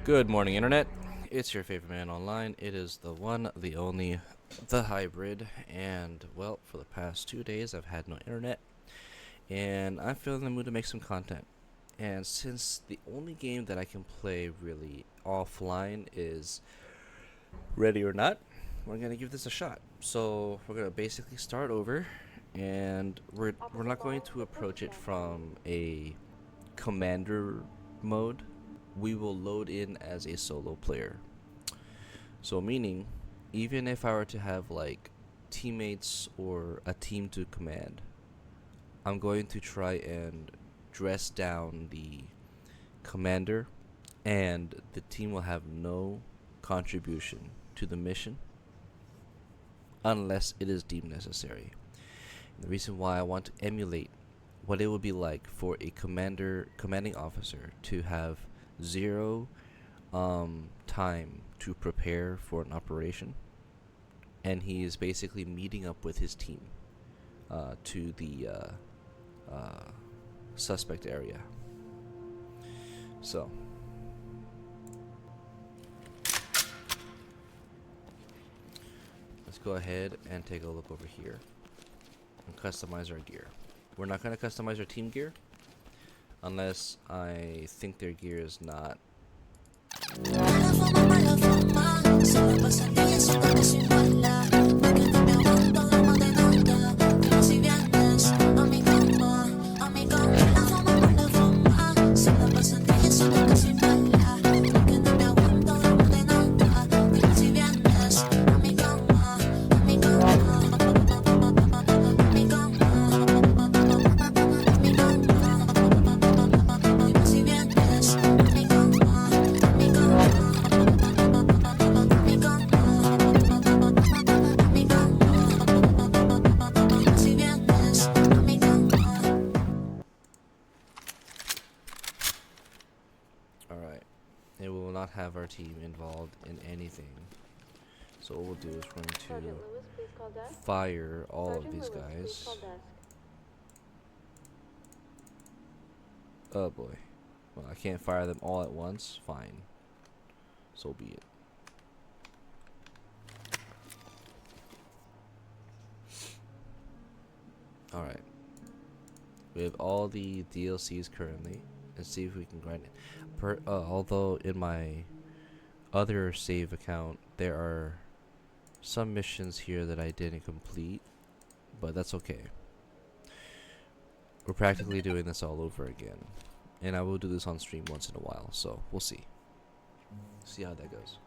Good morning, Internet. It's your favorite man online. It is the one, the only, the hybrid. And, well, for the past 2 days, I've had no internet. And I'm feeling the mood to make some content. And since the only game that I can play really offline is Ready or Not, we're going to give this a shot. So, we're going to basically start over. And we're not going to approach it from a commander mode. We will load in as a solo player. So meaning, even if I were to have like teammates or a team to command, I'm going to try and dress down the commander, and the team will have no contribution to the mission unless it is deemed necessary. And the reason why I want to emulate what it would be like for a commanding officer to have zero time to prepare for an operation, and he is basically meeting up with his team to the suspect area. So let's go ahead and take a look over here and customize our gear. We're not going to customize our team gear unless I think their gear is not. Have our team involved in anything. So what we'll do is we're going to fire all of these guys. Oh boy. Well, I can't fire them all at once. Fine. So be it. Alright. We have all the DLCs currently. Let's see if we can grind it. Although in my other save account there are some missions here that I didn't complete, but that's okay. We're practically doing this all over again, and I will do this on stream once in a while, so we'll see how that goes.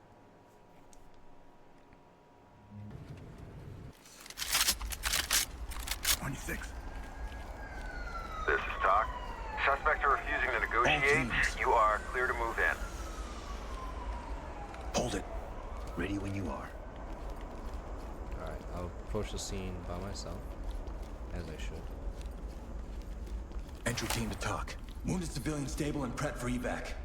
This is Talk. Suspects are refusing to negotiate. You are clear to move in. Hold it. Ready when you are. Alright, I'll approach the scene by myself, as I should. Entry team to Talk. Wounded civilian stable and prep for evac.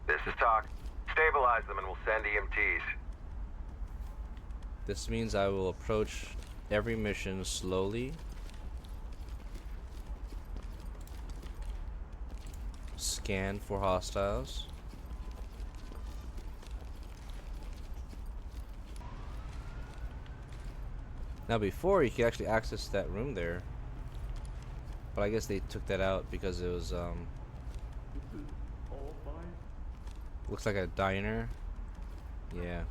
This is Talk. Stabilize them and we'll send EMTs. This means I will approach every mission slowly. Scan for hostiles. Now before you could actually access that room there, but I guess they took that out because it was looks like a diner. Yeah.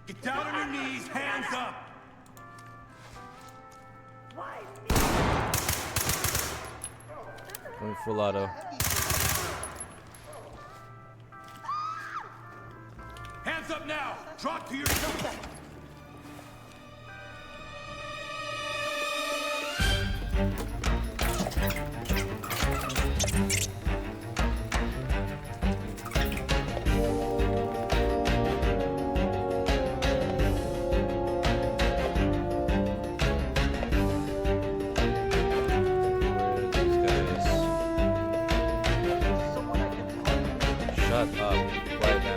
Get down on your knees, hands up! Going full auto. Hands up now! Drop to your shoulder! Shut up right now.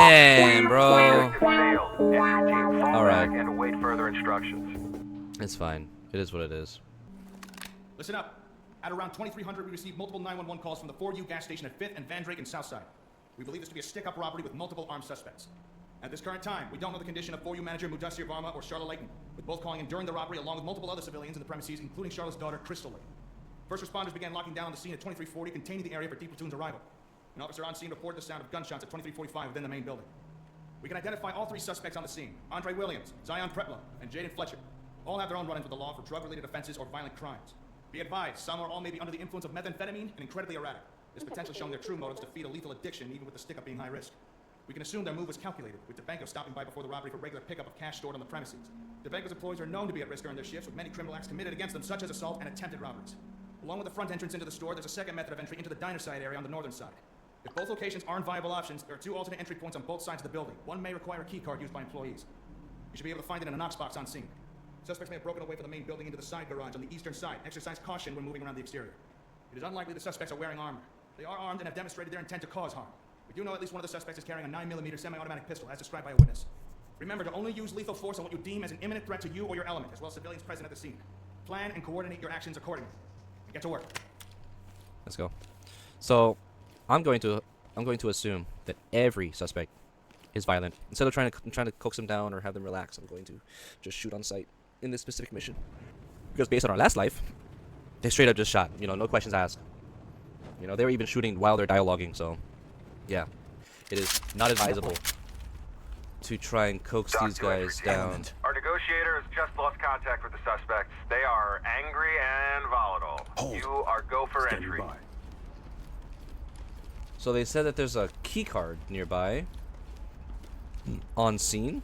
Man, bro. Objective failed. Enter your team, fall Alright. back, and await further instructions. It's fine. It is what it is. Listen up. At around 2300, we received multiple 911 calls from the 4U gas station at 5th and Van Drake in Southside. We believe this to be a stick-up robbery with multiple armed suspects. At this current time, we don't know the condition of 4U manager Mudassir Varma or Charlotte Layton, with both calling in during the robbery along with multiple other civilians in the premises, including Charlotte's daughter, Crystal Layton. First responders began locking down on the scene at 2340, containing the area for D platoon's arrival. An officer on scene reported the sound of gunshots at 2345 within the main building. We can identify all three suspects on the scene: Andre Williams, Zion Pretlow, and Jaden Fletcher. All have their own run-ins with the law for drug-related offenses or violent crimes. Be advised, some or all may be under the influence of methamphetamine and incredibly erratic. This potential showing their true motives to feed a lethal addiction, even with the stick-up being high risk. We can assume their move was calculated, with DeBanco stopping by before the robbery for regular pickup of cash stored on the premises. DeBanco's employees are known to be at risk during their shifts, with many criminal acts committed against them, such as assault and attempted robberies. Along with the front entrance into the store, there's a second method of entry into the diner side area on the northern side. If both locations aren't viable options, there are two alternate entry points on both sides of the building. One may require a key card used by employees. You should be able to find it in a Knox box on scene. Suspects may have broken away from the main building into the side garage on the eastern side. Exercise caution when moving around the exterior. It is unlikely the suspects are wearing armor. They are armed and have demonstrated their intent to cause harm. We do know at least one of the suspects is carrying a 9mm semi-automatic pistol, as described by a witness. Remember to only use lethal force on what you deem as an imminent threat to you or your element, as well as civilians present at the scene. Plan and coordinate your actions accordingly. And get to work. Let's go. So, I'm going to assume that every suspect is violent. Instead of trying to coax them down or have them relax, I'm going to just shoot on sight in this specific mission. Because based on our last life, they straight up just shot. You know, no questions asked. You know, they were even shooting while they're dialoguing. So, yeah, it is not advisable to try and coax these guys down. Our negotiator has just lost contact with the suspects. They are angry and volatile. You are go for entry. So they said that there's a key card nearby on scene.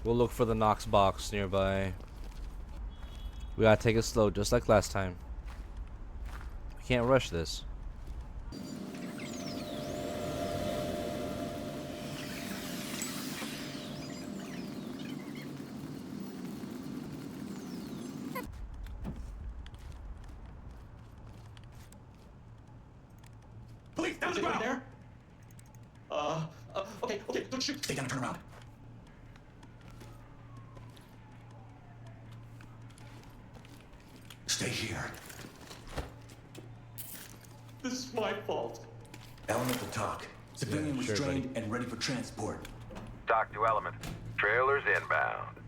We'll look for the Knox box nearby. We gotta take it slow, just like last time. We can't rush this. Police, down the ground! There? Okay, don't shoot. Stay down and turn around. Stay here. This is my fault. Elemental talk. Civilian sure, restrained and ready for transport. Dock to element. Trailers inbound.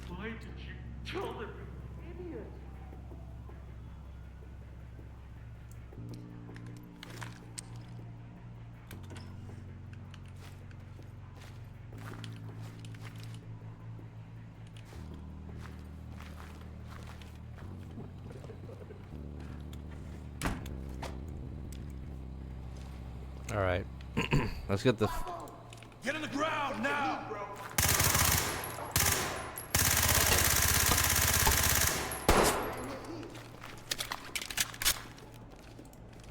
Why did you tell them? Idiot. All right, let's get the. Get on the ground now!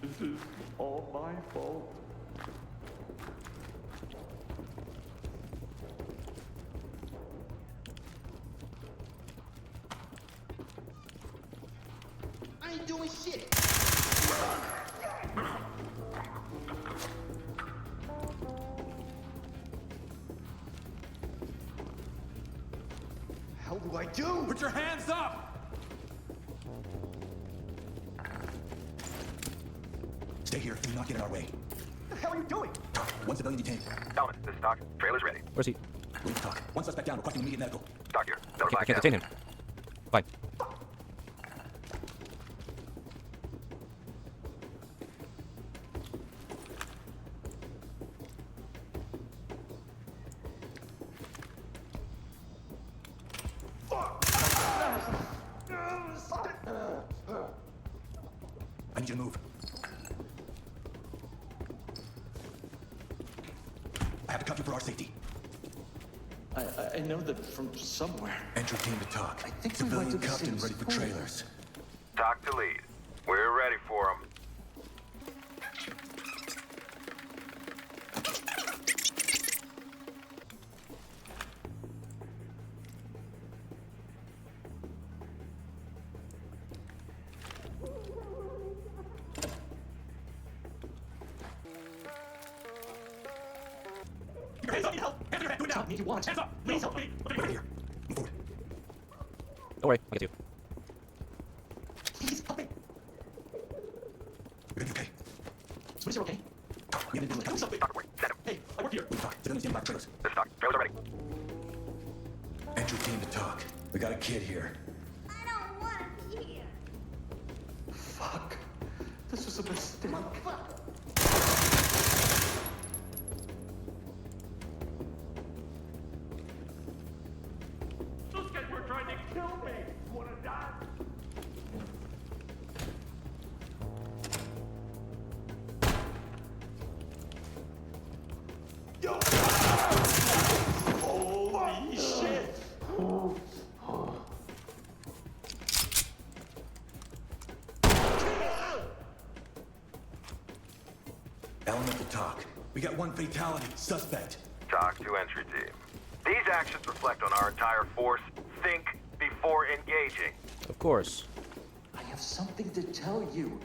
This is all my fault. I ain't doing shit. Hell do I do? Put your hands up! Stay here. Do not get in our way. What the hell are you doing? Talk. One civilian detained. Element, this is Doc. Trailers ready. Where's he? Leave talk. One suspect down, requesting immediate medical. Doc here. I can't detain him. Fine. I need you to move. I have to cuff you for our safety. I know them from somewhere. Entry team to talk. I think we Civilian went to the cuffed same and ready for school. trailers. Doc to lead. We're ready for them. I need you want. Hands up! Please help me! Right here. Move forward. Don't worry, I'll get you. Please help me. You're gonna be okay. Is it okay? We haven't been Help me, something. Doc, wait, send him. Hey, I work here. We're fine. Civilians in black trailers. This is Doc. Trailers are ready. Entry team to talk. We got a kid here. I don't want to be here. Fuck. This was a mistake. Those guys were trying to kill me! Wanna die? Holy shit. Element to talk. We got one fatality. Suspect. Talk to entry team. These actions reflect on our entire force. Think before engaging. Of course. I have something to tell you.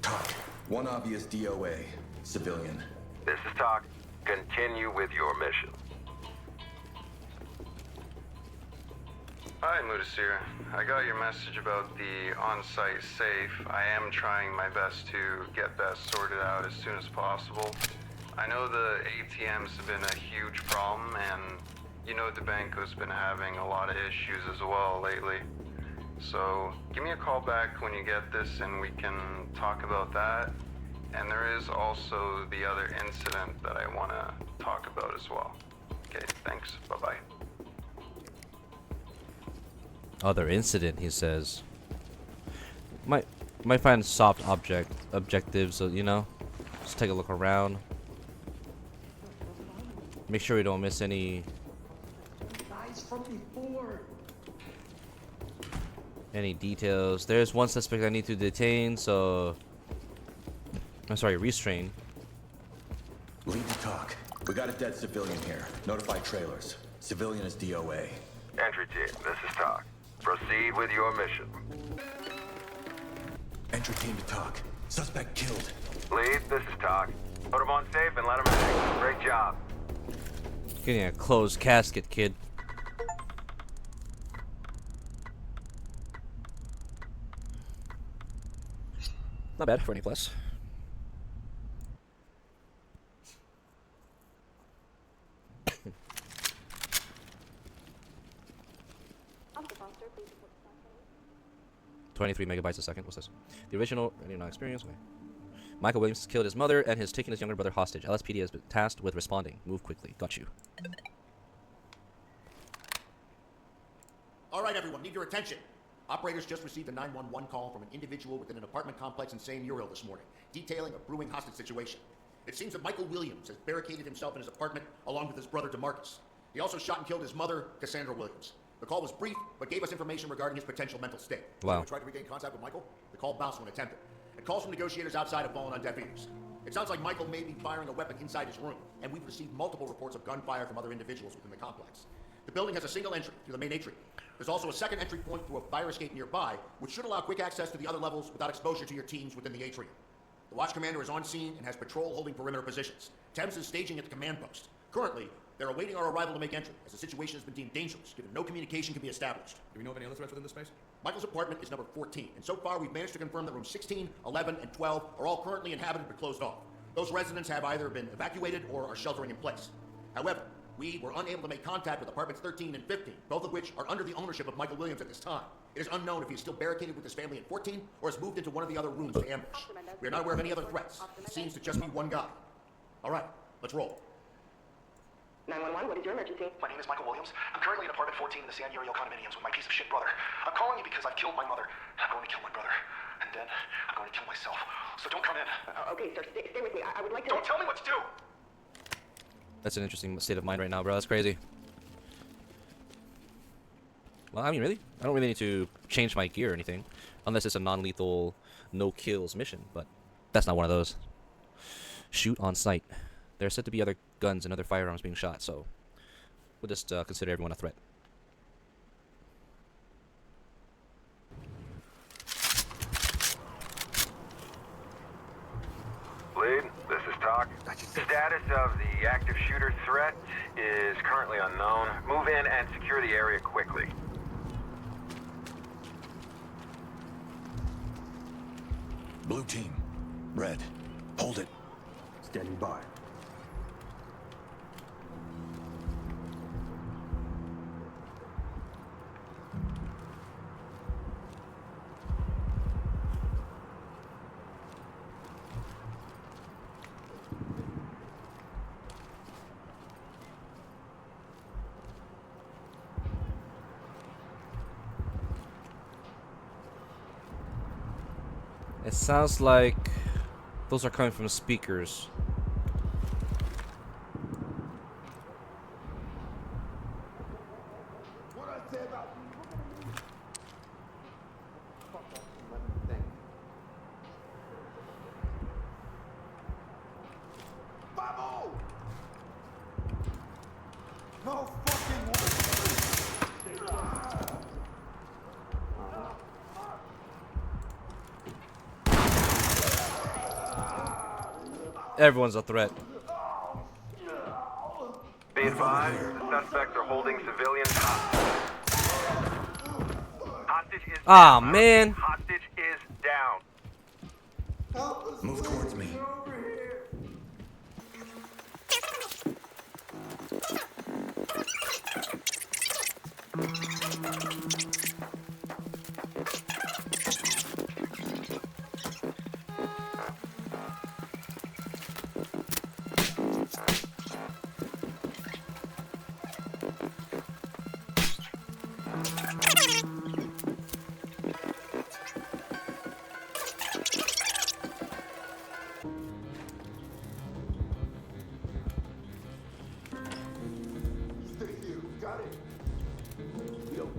Talk. One obvious DOA. Civilian. This is Talk. Continue with your mission. Hi, Mudasir. I got your message about the on-site safe. I am trying my best to get that sorted out as soon as possible. I know the ATMs have been a huge problem, and you know DeBanco's been having a lot of issues as well lately. So give me a call back when you get this and we can talk about that. And there is also the other incident that I want to talk about as well. Okay, thanks. Bye-bye. Other incident, he says. Might find soft objectives, so, you know. Just take a look around. Make sure we don't miss any Guys from before. details. There's one suspect I need to detain, so I'm sorry, restrain. Lead to talk. We got a dead civilian here. Notify trailers. Civilian is DOA. Entry team, this is Talk. Proceed with your mission. Entry team to talk. Suspect killed. Lead, this is Talk. Put him on safe and let him in. Great job. Getting a closed casket, kid. Not bad for any plus. Officer Foster, please report to staff. 23 megabytes a second. What's this? The original not experience. Okay. Michael Williams killed his mother and has taken his younger brother hostage. LSPD has been tasked with responding. Move quickly. Got you. All right, everyone, need your attention. Operators just received a 911 call from an individual within an apartment complex in San Uriel this morning, detailing a brewing hostage situation. It seems that Michael Williams has barricaded himself in his apartment along with his brother DeMarcus. He also shot and killed his mother, Cassandra Williams. The call was brief, but gave us information regarding his potential mental state. Wow. We tried to regain contact with Michael. The call bounced when attempted. And calls from negotiators outside have fallen on deaf ears. It sounds like Michael may be firing a weapon inside his room, and we've received multiple reports of gunfire from other individuals within the complex. The building has a single entry through the main atrium. There's also a second entry point through a fire escape nearby, which should allow quick access to the other levels without exposure to your teams within the atrium. The watch commander is on scene and has patrol holding perimeter positions. Thames is staging at the command post. Currently, they're awaiting our arrival to make entry, as the situation has been deemed dangerous, given no communication can be established. Do we know of any other threats within this space? Michael's apartment is number 14, and so far we've managed to confirm that rooms 16, 11, and 12 are all currently inhabited but closed off. Those residents have either been evacuated or are sheltering in place. However, we were unable to make contact with apartments 13 and 15, both of which are under the ownership of Michael Williams at this time. It is unknown if he is still barricaded with his family in 14 or has moved into one of the other rooms to ambush. We are not aware of any other threats. It seems to just be one guy. All right, let's roll. 911, what is your emergency? My name is Michael Williams. I'm currently in apartment 14 in the San Uriel condominiums with my piece of shit brother. I'm calling you because I've killed my mother. I'm going to kill my brother. And then I'm going to kill myself. So don't come in. Okay, sir, stay with me. I would like to... Don't tell me what to do! That's an interesting state of mind right now, bro. That's crazy. Well, I mean, really? I don't really need to change my gear or anything. Unless it's a non-lethal, no-kills mission. But that's not one of those. Shoot on sight. There are said to be other guns and other firearms being shot, so we'll just consider everyone a threat. TOC. Status of the active shooter threat is currently unknown. Move in and secure the area quickly. Blue team. Red. Hold it. Standing by. It sounds like those are coming from speakers. Everyone's a threat. Be advised, the suspects are holding civilians hostage. Hostage is Ah, down. man. Hostage is down. Move towards me.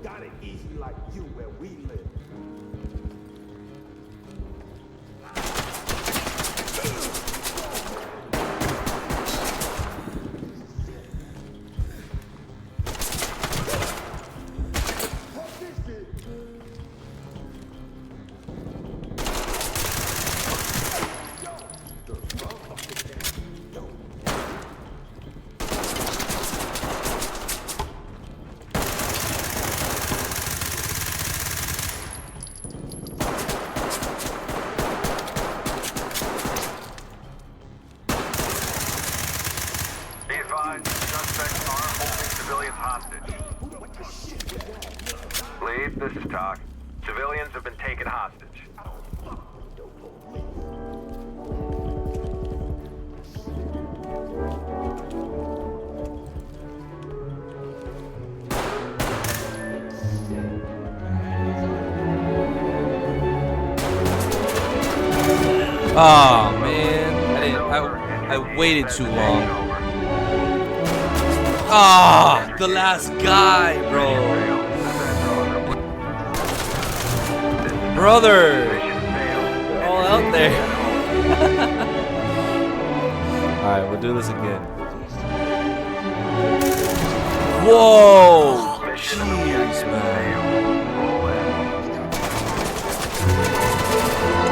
Got it easy like you where we live. Lead, this is TOC. Civilians have been taken hostage. Oh man, I waited too long. Ah, the last guy, bro. Brother, we're all out there. All right, we'll do this again. Whoa, jeez, man.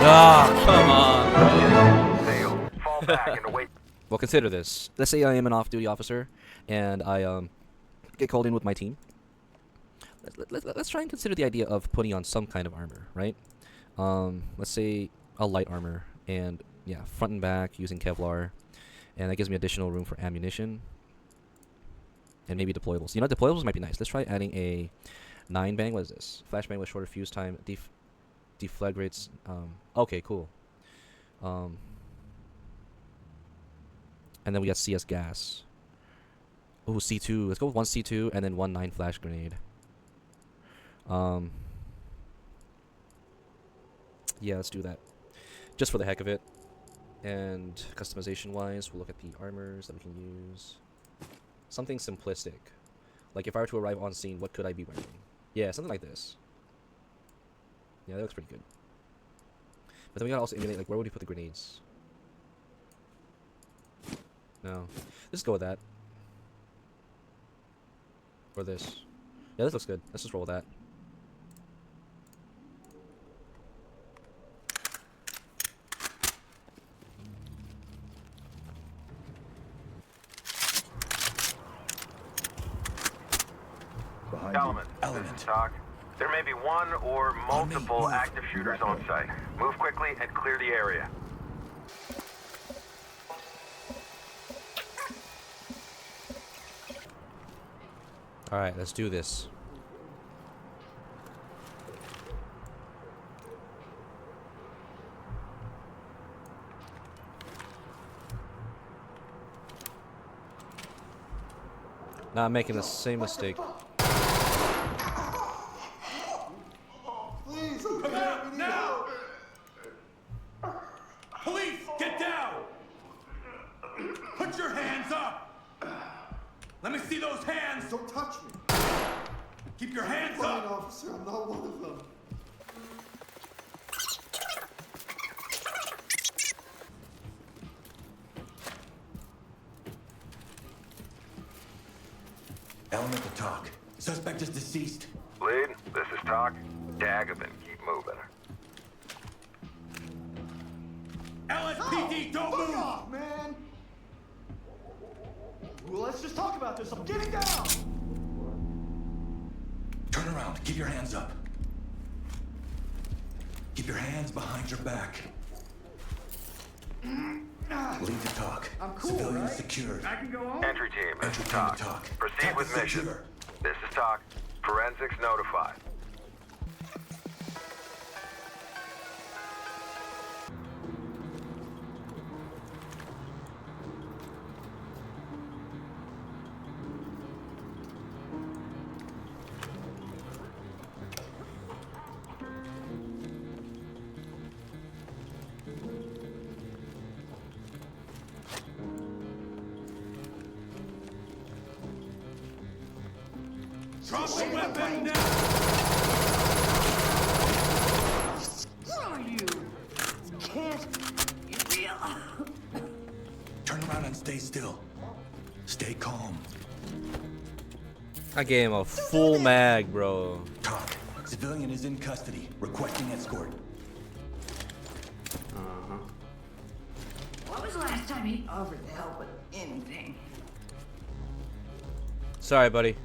Ah, come on. Well, consider this. Let's say I am an off-duty officer, and I get called in with my team. Let's try and consider the idea of putting on some kind of armor, right? Let's say a light armor, and yeah, front and back using Kevlar, and that gives me additional room for ammunition, and maybe deployables. You know, deployables might be nice. Let's try adding a 9-bang. What is this? Flashbang with shorter fuse time. Deflagrates. Okay, cool. And then we got CS gas. Oh, C2. Let's go with one C2 and then one 9 flash grenade. Yeah, let's do that. Just for the heck of it. And customization wise, we'll look at the armors that we can use. Something simplistic. Like if I were to arrive on scene, what could I be wearing? Yeah, something like this. Yeah, that looks pretty good. But then we gotta also emulate, like, where would we put the grenades? No. Let's go with that. Or this. Yeah, this looks good. Let's just roll with that. Talk. There may be one or multiple active shooters on site. Move quickly and clear the area. Alright, let's do this. Not making the same mistake. Please, come out now! Police, get down! Put your hands up! Let me see those hands! Don't touch me! Keep your hands Fine, up! officer, I'm not one of them. Element to talk. Suspect is deceased. Lead, this is Talk. Dagobin, keep moving. LSPD, don't Fuck move! off, man! Well, let's just talk about this. I'm getting down! Turn around. Keep your hands up. Keep your hands behind your back. Lead to talk. I'm cool, Civilian right? secured. I can go home? Entry team, this Entry is team Talk. to talk. Proceed Talk with is mission. secure. This is Talk. Forensics notified. Drop the weapon now! Screw you! Can't be real. Turn around and stay still. Stay calm. I gave him a full mag, bro. Talk. Civilian is in custody. Requesting escort. When was the last time he offered to help with anything? Sorry, buddy.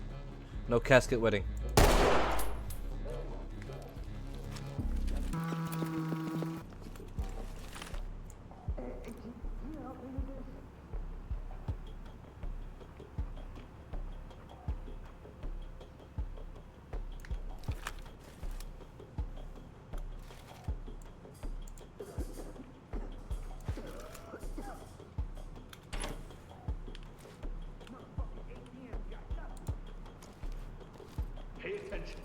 No casket wedding. Pay attention.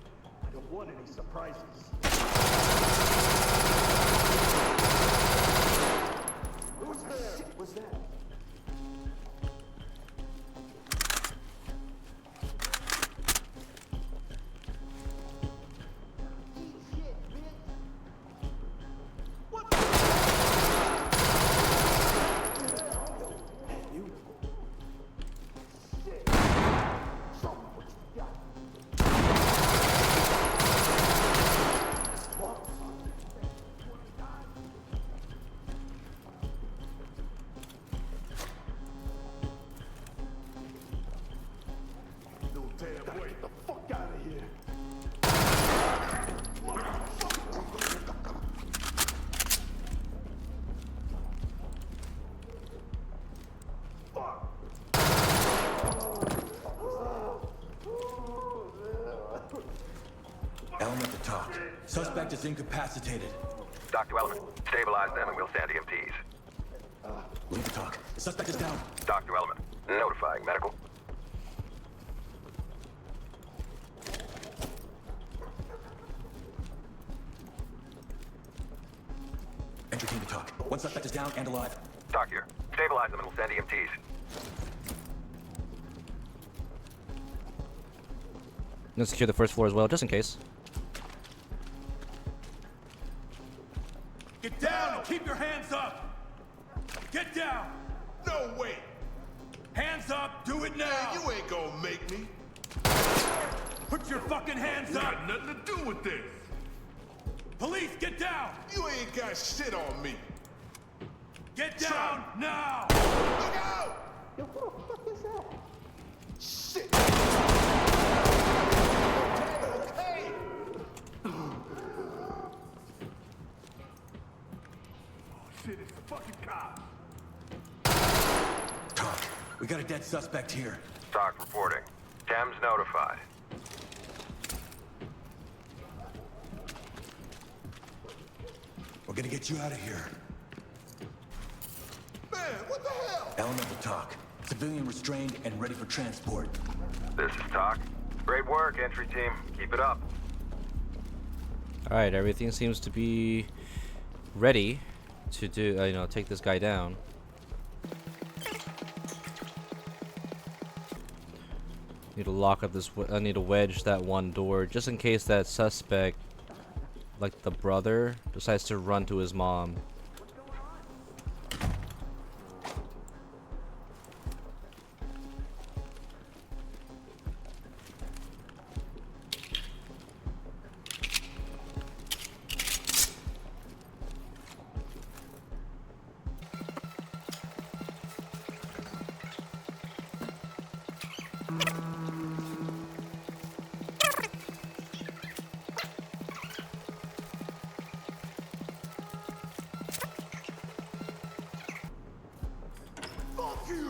I don't want any surprises. Who's there? What's that? Damn way. Get the fuck out of here. Element to talk. Suspect is incapacitated. Dr. Element, stabilize them and we'll send EMTs. Lead to talk. Suspect is down. Dr. Element, notifying medical. Entry team to talk. One suspect is down and alive. Doc here. Stabilize them and we'll send EMTs. Let's secure the first floor as well, just in case. Get down and keep your hands up! Get down! No way! Hands up, do it now! You ain't gonna make me. Put your fucking hands You up! got nothing to do with this. Police, get down! You ain't got shit on me. Get down now! Look out! Yo, who the fuck is that? Shit! Okay, fucking cops. Talk. We got a dead suspect here. Talk reporting. Thames notified. We're gonna get you out of here. Man, what the hell? Elemental talk. Civilian restrained and ready for transport. This is Talk. Great work, entry team. Keep it up. Alright, everything seems to be ready to do, take this guy down. Need to lock up this. I need to wedge that one door just in case that suspect, like the brother, decides to run to his mom. Fuck you!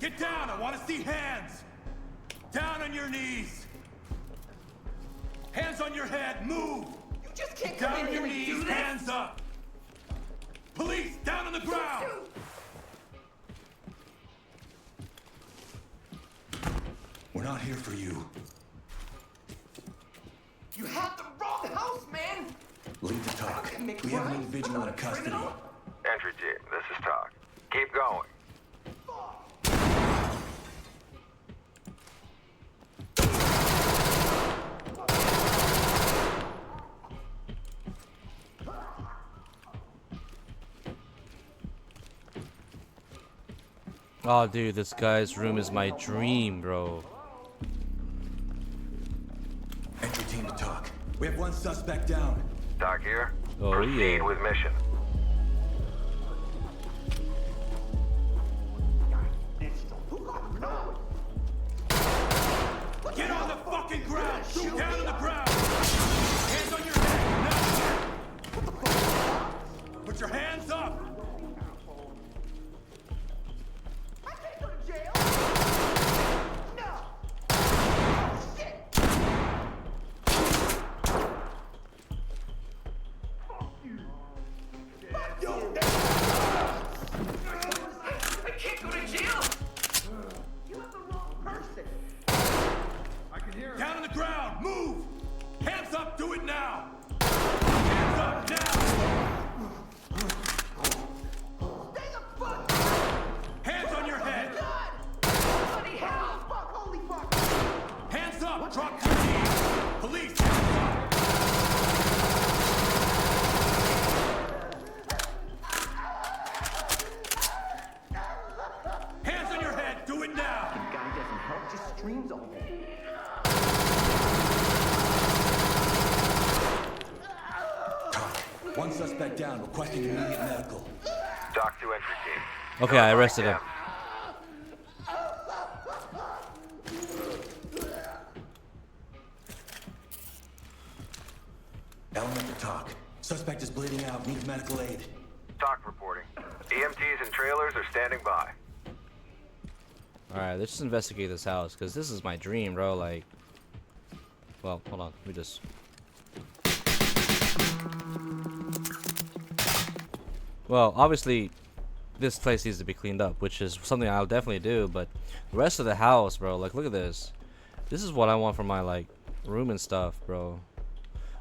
Get down! I want to see hands! Down on your knees! Hands on your head! Move! You just can't Down come in on your here and do knees! this! Hands up! Police! Down on the ground! We're not here for you. You have the wrong house, man! Leave the talk. We have an individual in custody. Entry team, this is Talk. Keep going. Oh, dude, this guy's room is my dream, bro. Entry team to talk. We have one suspect down. Talk here. Oh, Proceed yeah. with mission. Get on the fucking ground! Shoot down on the ground! Hands on your head! Now! Put your hands up! I can't go to jail! No! Shit! Fuck you! I can't go to jail! You have the wrong person! Down on the ground! Move! Hands up! Do it now! Hands up now! Stay the fuck! Hands on your head! Bloody hell! Fuck! Holy fuck! Hands up! Drop to your knees! Police! Hands up! Hands on your head! Do it now! Guy doesn't help, just screams all day. Talk. One suspect down, requesting immediate medical. Talk to entry team. Okay, I arrested him. Elemental talk. Suspect is bleeding out, needs medical aid. Talk reporting. EMTs and trailers are standing by. Alright, let's just investigate this house, because this is my dream, bro. Like, well, hold on. Let me just... Well, obviously, this place needs to be cleaned up, which is something I'll definitely do, but the rest of the house, bro, like, look at this. This is what I want for my, like, room and stuff, bro.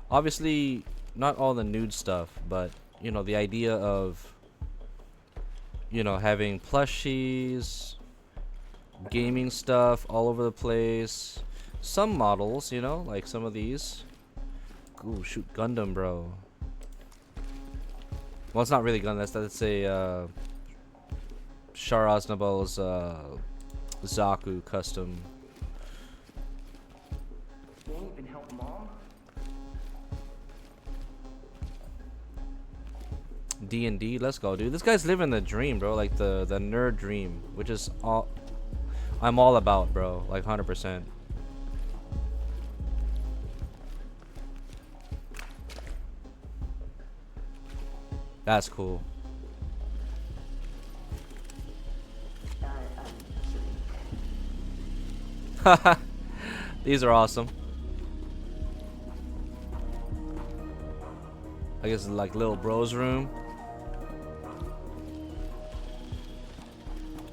Obviously, not all the nude stuff, but, you know, the idea of, you know, having plushies, gaming stuff all over the place. Some models, you know, like some of these. Ooh, shoot, Gundam, bro. Well, it's not really Gundam. That's a Shar Aznavour's Zaku custom. Won't even help mom? D&D, let's go, dude. This guy's living the dream, bro. Like the nerd dream, which is all I'm all about, bro. Like 100%. That's cool. Haha. These are awesome. I guess it's like little bro's room.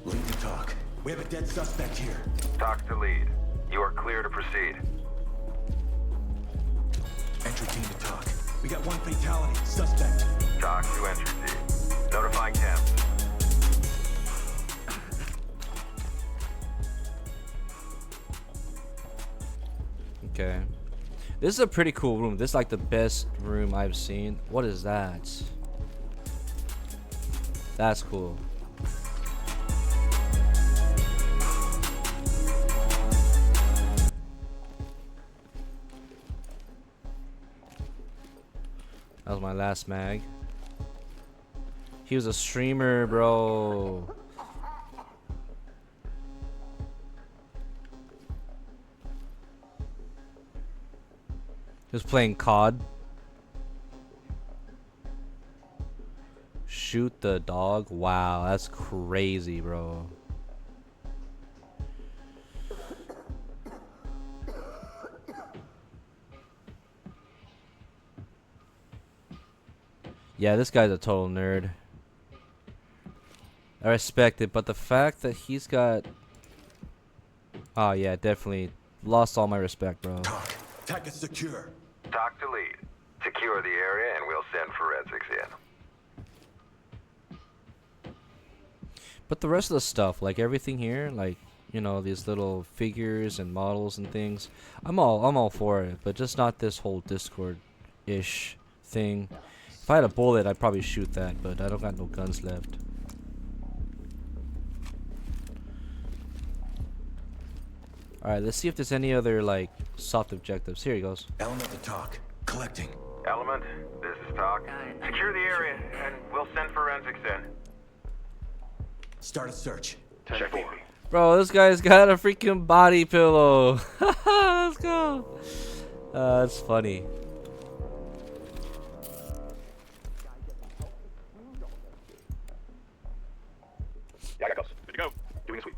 Lead to talk. We have a dead suspect here. Talk to lead. You are clear to proceed. Entry team to talk. We got one fatality. Suspect. Talk to entry team. Notifying camp. Okay. This is a pretty cool room. This is like the best room I've seen. What is that? That's cool. That was my last mag. He was a streamer, bro. He was playing COD. Shoot the dog. Wow, that's crazy, bro. Yeah, this guy's a total nerd. I respect it, but the fact that he's got... Oh yeah, definitely lost all my respect, bro. Attack is secure. Talk to lead. Secure the area and we'll send forensics in. But the rest of the stuff, like everything here, like, you know, these little figures and models and things, I'm all for it, but just not this whole Discord-ish thing. If I had a bullet, I'd probably shoot that, but I don't got no guns left. Alright, let's see if there's any other, like, soft objectives. Here he goes. Element to talk. Collecting. Element, this is talk. Secure the area and we'll send forensics in. Start a search. Check me. Bro, this guy's got a freaking body pillow. Let's go. That's funny. Yeah, I got cuffs. Good to go. Doing a sweep.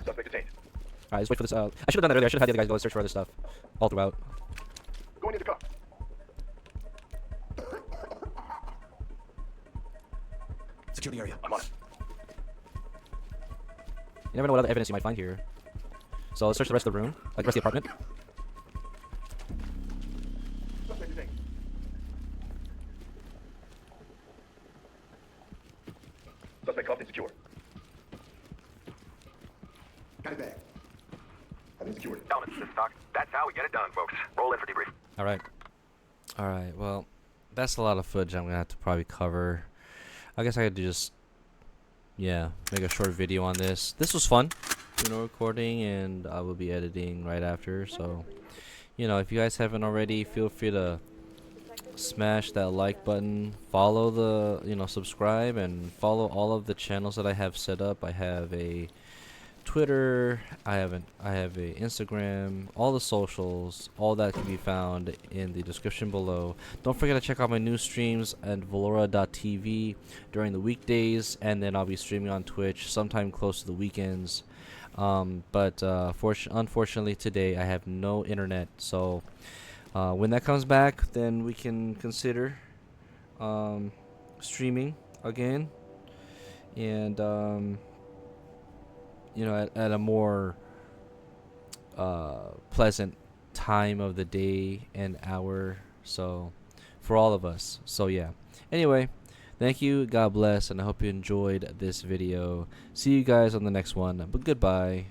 Suspect detained. Alright, let's wait for this. I should have done that earlier. I should have had the other guys go and search for other stuff all throughout. Going into cuff. Secure the area. I'm on it. You never know what other evidence you might find here. So let's search the rest of the room, like the rest of the apartment. Suspect detained. Suspect cuffed and secure. Got it back. I've been secured. Element, this is talk. That's how we get it done, folks. Roll in for debrief. Alright. Alright, well, that's a lot of footage I'm gonna have to probably cover. I guess I could just, yeah, make a short video on this. This was fun, you know, recording, and I will be editing right after. So, you know, if you guys haven't already, feel free to smash that like button, follow the, you know, subscribe, and follow all of the channels that I have set up. I have a Twitter, I have a Instagram, all the socials, all that can be found in the description below. Don't forget to check out my new streams at valora.tv during the weekdays, and then I'll be streaming on Twitch sometime close to the weekends. But unfortunately today I have no internet, so when that comes back, then we can consider streaming again, and you know, at a more pleasant time of the day and hour, so for all of us. So yeah, anyway, thank you, God bless, and I hope you enjoyed this video. See you guys on the next one, but goodbye.